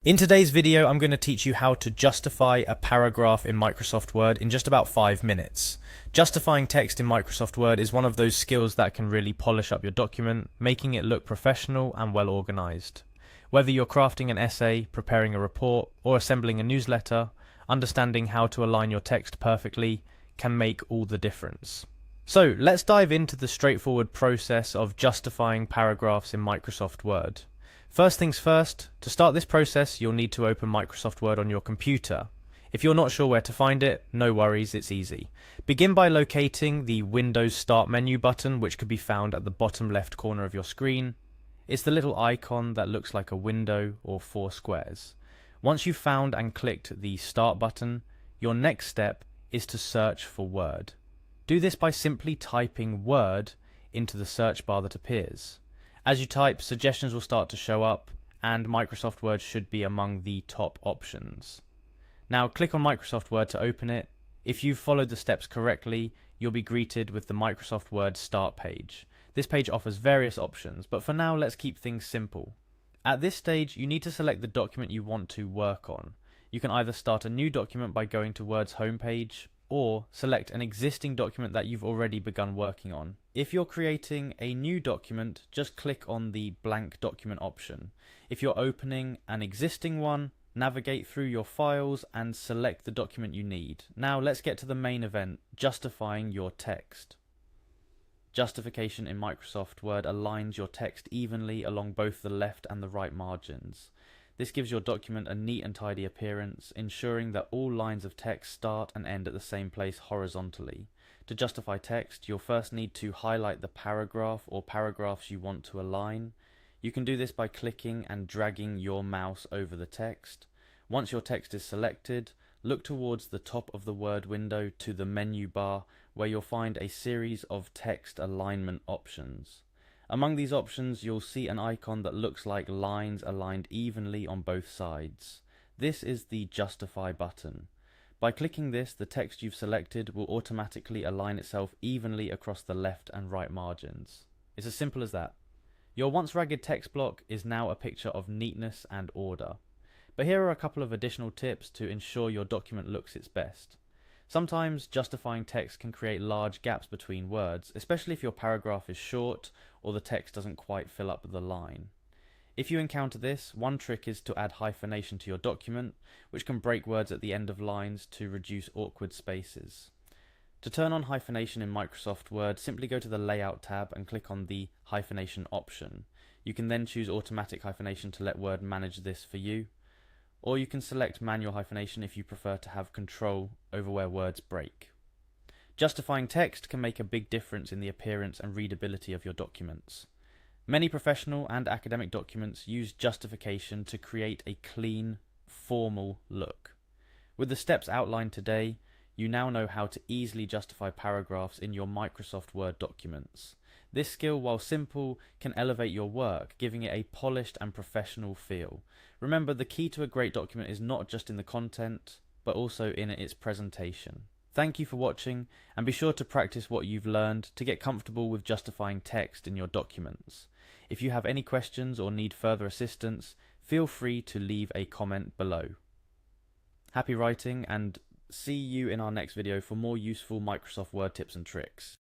In today's video, I'm going to teach you how to justify a paragraph in Microsoft Word in just about 5 minutes. Justifying text in Microsoft Word is one of those skills that can really polish up your document, making it look professional and well organized. Whether you're crafting an essay, preparing a report, or assembling a newsletter, understanding how to align your text perfectly can make all the difference. So let's dive into the straightforward process of justifying paragraphs in Microsoft Word. First things first, to start this process, you'll need to open Microsoft Word on your computer. If you're not sure where to find it, no worries, it's easy. Begin by locating the Windows Start menu button, which could be found at the bottom left corner of your screen. It's the little icon that looks like a window or 4 squares. Once you've found and clicked the Start button, your next step is to search for Word. Do this by simply typing Word into the search bar that appears. As you type, suggestions will start to show up, and Microsoft Word should be among the top options. Now click on Microsoft Word to open it. If you've followed the steps correctly, you'll be greeted with the Microsoft Word Start page. This page offers various options, but for now let's keep things simple. At this stage, you need to select the document you want to work on. You can either start a new document by going to Word's homepage, or select an existing document that you've already begun working on. If you're creating a new document, just click on the blank document option. If you're opening an existing one, navigate through your files and select the document you need. Now let's get to the main event, justifying your text. Justification in Microsoft Word aligns your text evenly along both the left and the right margins. This gives your document a neat and tidy appearance, ensuring that all lines of text start and end at the same place horizontally. To justify text, you'll first need to highlight the paragraph or paragraphs you want to align. You can do this by clicking and dragging your mouse over the text. Once your text is selected, look towards the top of the Word window to the menu bar, where you'll find a series of text alignment options. Among these options, you'll see an icon that looks like lines aligned evenly on both sides. This is the Justify button. By clicking this, the text you've selected will automatically align itself evenly across the left and right margins. It's as simple as that. Your once ragged text block is now a picture of neatness and order. But here are a couple of additional tips to ensure your document looks its best. Sometimes justifying text can create large gaps between words, especially if your paragraph is short or the text doesn't quite fill up the line. If you encounter this, one trick is to add hyphenation to your document, which can break words at the end of lines to reduce awkward spaces. To turn on hyphenation in Microsoft Word, simply go to the Layout tab and click on the hyphenation option. You can then choose automatic hyphenation to let Word manage this for you. Or you can select manual hyphenation if you prefer to have control over where words break. Justifying text can make a big difference in the appearance and readability of your documents. Many professional and academic documents use justification to create a clean, formal look. With the steps outlined today, you now know how to easily justify paragraphs in your Microsoft Word documents. This skill, while simple, can elevate your work, giving it a polished and professional feel. Remember, the key to a great document is not just in the content, but also in its presentation. Thank you for watching, and be sure to practice what you've learned to get comfortable with justifying text in your documents. If you have any questions or need further assistance, feel free to leave a comment below. Happy writing, and see you in our next video for more useful Microsoft Word tips and tricks.